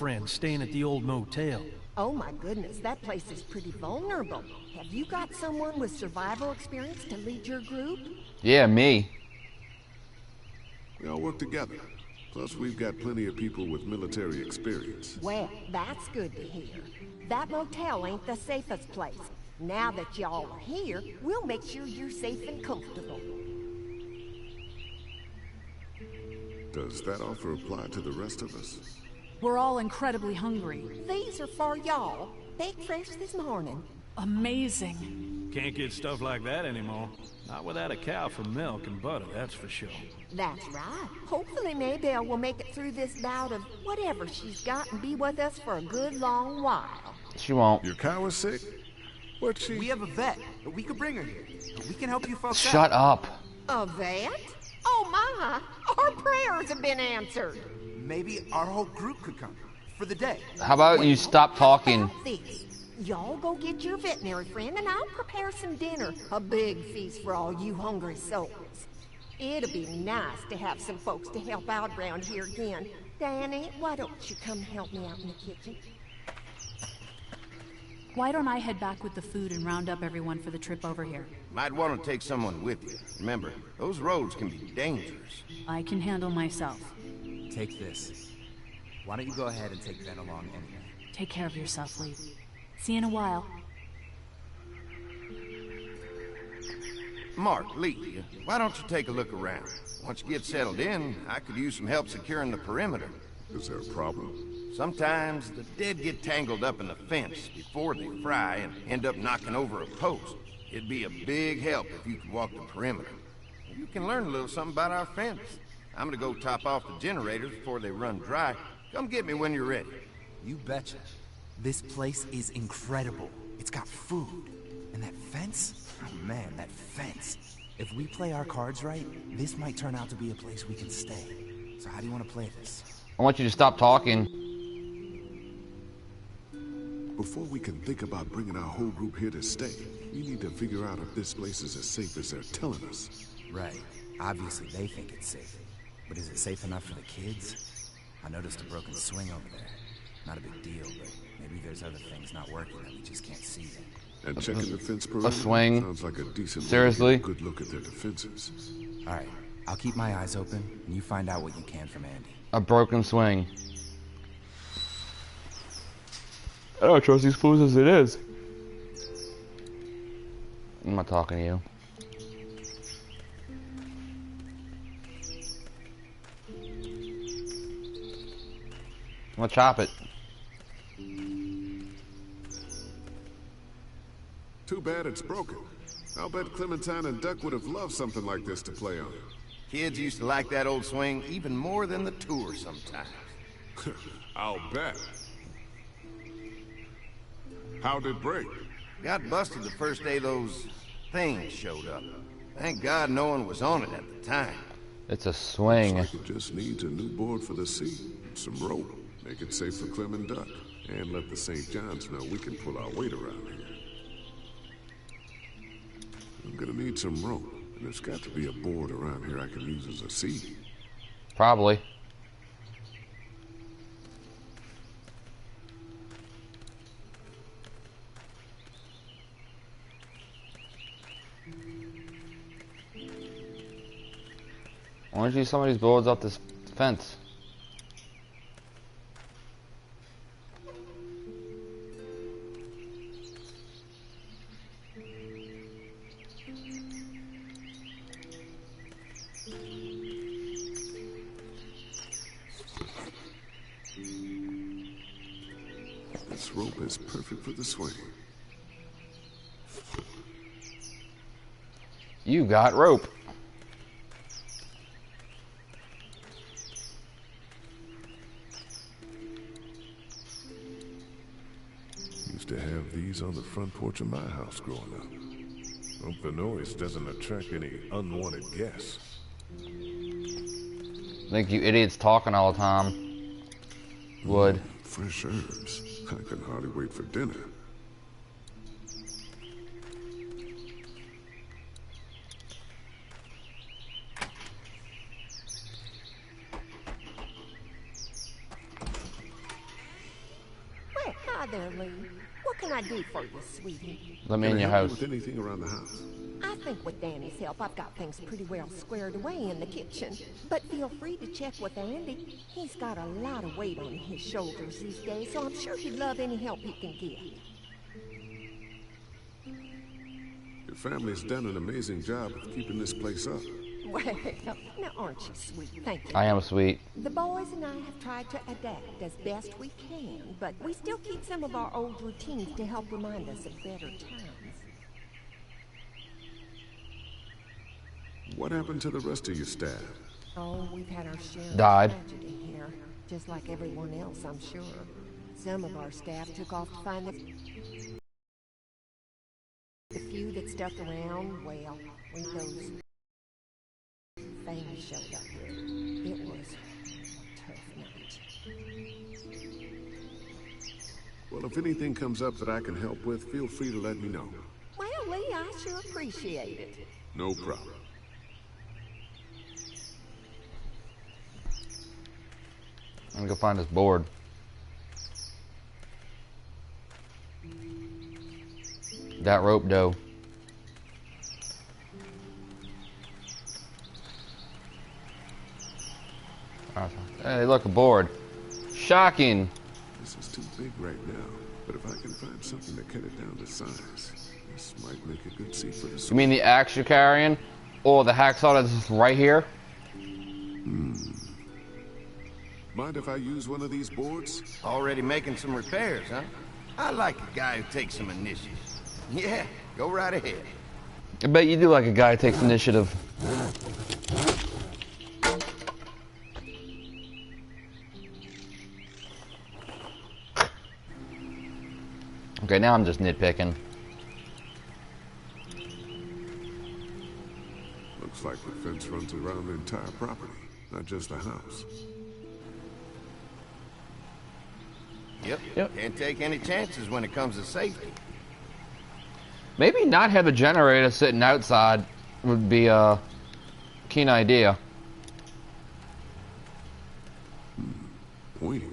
friends staying at the old motel. Oh my goodness, that place is pretty vulnerable. Have you got someone with survival experience to lead your group? Yeah, me. We all work together. Plus, we've got plenty of people with military experience. Well, that's good to hear. That motel ain't the safest place. Now that y'all are here, we'll make sure you're safe and comfortable. Does that offer apply to the rest of us? We're all incredibly hungry. These are for y'all. Baked fresh this morning. Amazing. Can't get stuff like that anymore. Not without a cow for milk and butter, that's for sure. That's right. Hopefully Maybelle will make it through this bout of whatever she's got and be with us for a good long while. She won't. Your cow is sick? What's she? We have a vet. We could bring her here. We can help you folks Shut up. A vet? Oh my! Our prayers have been answered. Maybe our whole group could come for the day. How about you stop talking? How about this? Y'all go get your veterinary friend and I'll prepare some dinner. A big feast for all you hungry souls. It'll be nice to have some folks to help out around here again. Danny, why don't you come help me out in the kitchen? Why don't I head back with the food and round up everyone for the trip over here? Might want to take someone with you. Remember, those roads can be dangerous. I can handle myself. Take this. Why don't you go ahead and take Ben along anyway? Take care of yourself, Lee. See you in a while. Mark, Lee, why don't you take a look around? Once you get settled in, I could use some help securing the perimeter. Is there a problem? Sometimes the dead get tangled up in the fence before they fry and end up knocking over a post. It'd be a big help if you could walk the perimeter. You can learn a little something about our fence. I'm gonna go top off the generators before they run dry. Come get me when you're ready. You betcha. This place is incredible. It's got food. And that fence? Oh man, that fence. If we play our cards right, this might turn out to be a place we can stay. So how do you want to play this? I want you to stop talking. Before we can think about bringing our whole group here to stay, we need to figure out if this place is as safe as they're telling us. Right. Obviously they think it's safe. But is it safe enough for the kids? I noticed a broken swing over there. Not a big deal, but maybe there's other things not working that we just can't see yet. And checking the fence perimeter? A swing? Sounds like a decent Seriously? way to get a good look at their defenses. Alright, I'll keep my eyes open, and you find out what you can from Andy. A broken swing. I don't trust these fools as it is. I'm not talking to you. I'm gonna chop it. Too bad it's broken. I'll bet Clementine and Duck would have loved something like this to play on. Kids used to like that old swing even more than the tour sometimes. I'll bet. How'd it break? Got busted the first day those things showed up. Thank God no one was on it at the time. It's a swing. Looks like it just needs a new board for the sea, some rope. Make it safe for Clem and Duck, and let the St. John's know we can pull our weight around here. I'm gonna need some rope, and there's got to be a board around here I can use as a seat. Probably. Why don't you use some of these boards off this fence? This rope is perfect for the swing. You got rope. Used to have these on the front porch of my house growing up. Hope the noise doesn't attract any unwanted guests. I think you idiots talking all the time would. Fresh herbs. I can hardly wait for dinner. Hi there, Lee. What can I do for you, sweetie? Let me Can in I your help you house. with anything around the house? I think with Danny's help, I've got things pretty well squared away in the kitchen. But feel free to check with Andy. He's got a lot of weight on his shoulders these days, so I'm sure he'd love any help he can get. Your family's done an amazing job of keeping this place up. Well, now aren't you sweet? Thank you. I am sweet. The boys and I have tried to adapt as best we can, but we still keep some of our old routines to help remind us of better times. What happened to the rest of your staff? Oh, we've had our share of Died. tragedy here, just like everyone else, I'm sure. Some of our staff took off to find the few that stuck around. Well, when those things showed up here, it was a tough night. Well, if anything comes up that I can help with, feel free to let me know. Well, Lee, I sure appreciate it. No problem. I'm gonna go find this board. That rope dough. Hey, look, a board. Shocking. This is too big right now, but if I can find something to cut it down to size, this might make a good seat for the You mean the axe you're carrying? Or the hacksaw that's right here? Mind if I use one of these boards? Already making some repairs, huh? I like a guy who takes some initiative. Yeah, go right ahead. I bet you do like a guy who takes initiative. Okay, now I'm just nitpicking. Looks like the fence runs around the entire property, not just the house. Yep. Can't take any chances when it comes to safety. Maybe not have a generator sitting outside would be a keen idea. Wait.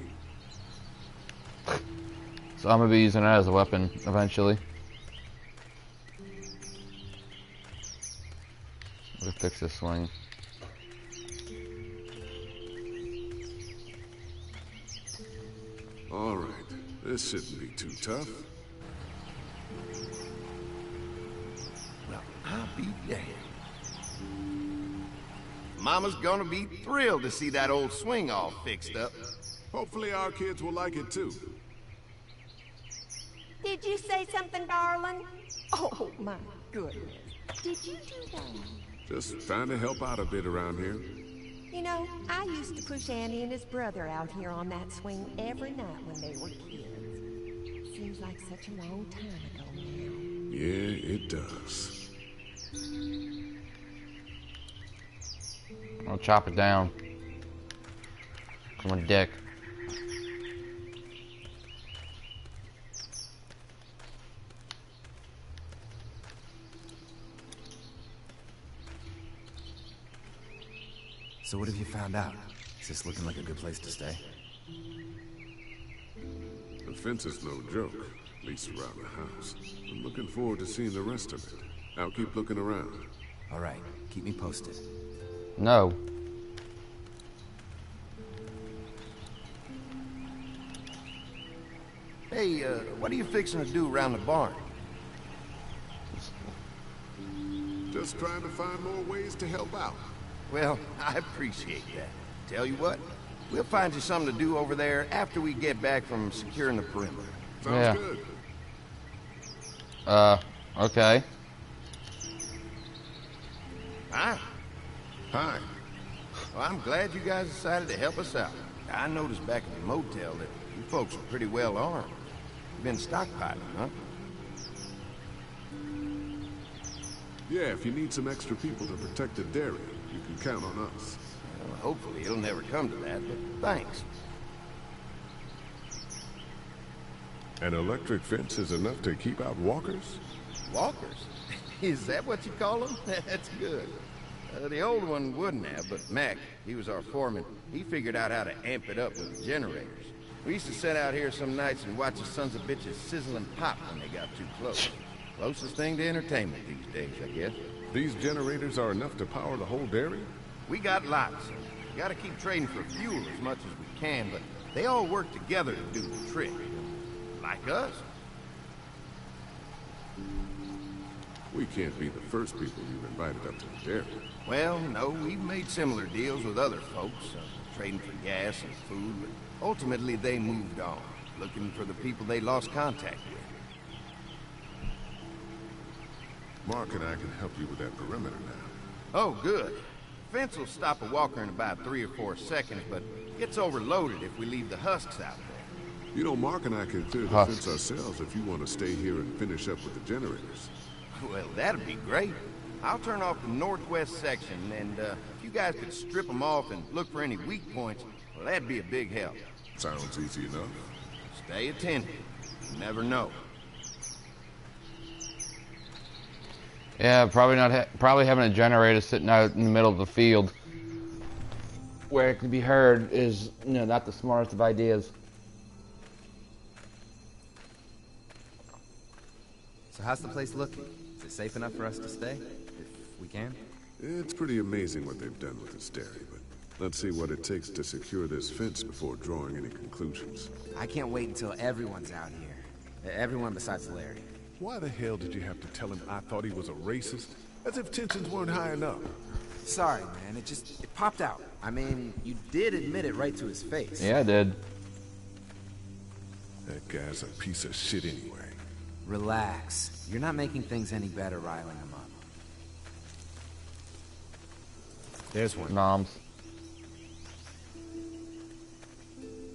So I'm gonna be using it as a weapon eventually. We'll fix this swing. All right, this shouldn't be too tough. Well, I'll be damned. Mama's gonna be thrilled to see that old swing all fixed up. Hopefully our kids will like it too. Did you say something, darling? Oh, my goodness. Did you do that? Just trying to help out a bit around here. You know, I used to push Andy and his brother out here on that swing every night when they were kids. Seems like such a long time ago now. Yeah, it does. I'll chop it down. Come on, dick. So what have you found out? Is this looking like a good place to stay? The fence is no joke, at least around the house. I'm looking forward to seeing the rest of it. I'll keep looking around. All right, keep me posted. No. Hey, what are you fixing to do around the barn? Just trying to find more ways to help out. Well, I appreciate that. Tell you what, we'll find you something to do over there after we get back from securing the perimeter. Sounds Yeah. good. Okay. Hi. Hi. Well, I'm glad you guys decided to help us out. I noticed back at the motel that you folks are pretty well armed. You've been stockpiling, huh? Yeah, if you need some extra people to protect the dairy, you can count on us. Well, hopefully it'll never come to that, but thanks. An electric fence is enough to keep out walkers? Walkers? Is that what you call them? That's good. The old one wouldn't have, but Mac, he was our foreman. He figured out how to amp it up with the generators. We used to sit out here some nights and watch the sons of bitches sizzle and pop when they got too close. Closest thing to entertainment these days, I guess. These generators are enough to power the whole dairy? We got lots. We gotta keep trading for fuel as much as we can, but they all work together to do the trick. Like us. We can't be the first people you've invited up to the dairy. Well, no, we've made similar deals with other folks, trading for gas and food, but ultimately they moved on, looking for the people they lost contact with. Mark and I can help you with that perimeter now. Oh, good. Fence will stop a walker in about 3 or 4 seconds, but gets overloaded if we leave the husks out there. You know, Mark and I can clear the fence ourselves if you want to stay here and finish up with the generators. Well, that'd be great. I'll turn off the northwest section, and if you guys could strip them off and look for any weak points, well, that'd be a big help. Sounds easy enough. Stay attentive. You never know. Yeah, probably not. Probably having a generator sitting out in the middle of the field where it can be heard is, you know, not the smartest of ideas. So how's the place looking? Is it safe enough for us to stay? If we can? It's pretty amazing what they've done with this dairy, but let's see what it takes to secure this fence before drawing any conclusions. I can't wait until everyone's out here. Everyone besides Larry. Why the hell did you have to tell him I thought he was a racist? As if tensions weren't high enough. Sorry, man. It popped out. I mean, you did admit it right to his face. Yeah, I did. That guy's a piece of shit anyway. Relax. You're not making things any better riling him up. There's one. Noms.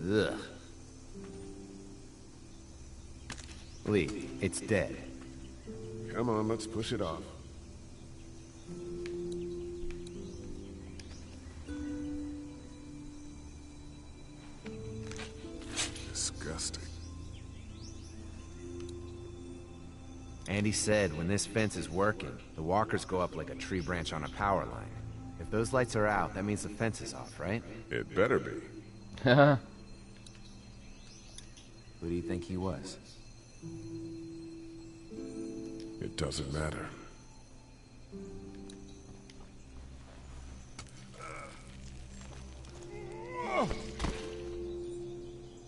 Ugh. Lee, it's dead. Come on, let's push it off. Disgusting. Andy said when this fence is working, the walkers go up like a tree branch on a power line. If those lights are out, that means the fence is off, right? It better be. Who do you think he was? It doesn't matter.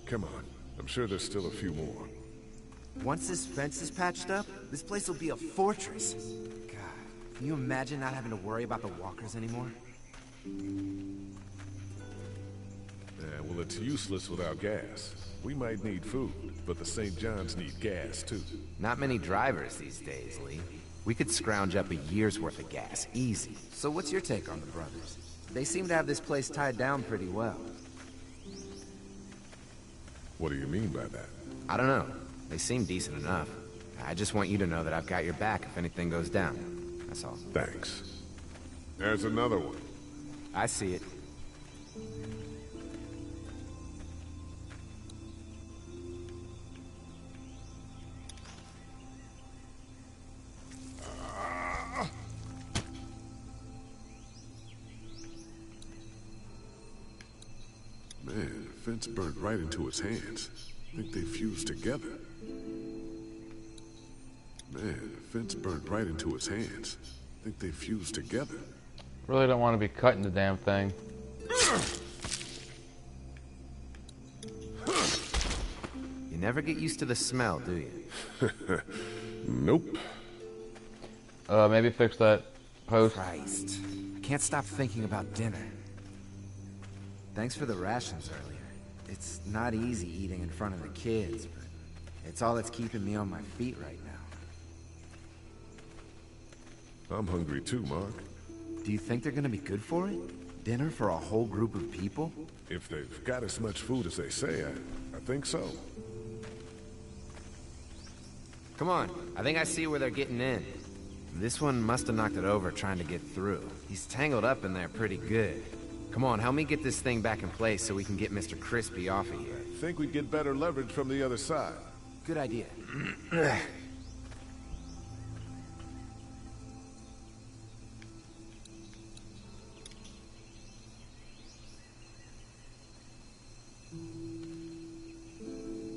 Come on. I'm sure there's still a few more. Once this fence is patched up, this place will be a fortress. God, can you imagine not having to worry about the walkers anymore? Yeah, well, it's useless without gas. We might need food, but the St. John's need gas, too. Not many drivers these days, Lee. We could scrounge up a year's worth of gas, easy. So what's your take on the brothers? They seem to have this place tied down pretty well. What do you mean by that? I don't know. They seem decent enough. I just want you to know that I've got your back if anything goes down. That's all. Thanks. There's another one. I see it. Man, the fence burnt right into his hands. I think they fused together. Man, the fence burnt right into his hands. I think they fused together. Really don't want to be cutting the damn thing. You never get used to the smell, do you? Nope. Maybe fix that post. Christ. I can't stop thinking about dinner. Thanks for the rations earlier. It's not easy eating in front of the kids, but it's all that's keeping me on my feet right now. I'm hungry too, Mark. Do you think they're gonna be good for it? Dinner for a whole group of people? If they've got as much food as they say, I think so. Come on, I think I see where they're getting in. This one must have knocked it over trying to get through. He's tangled up in there pretty good. Come on, help me get this thing back in place so we can get Mr. Crispy off of here. Think we'd get better leverage from the other side. Good idea.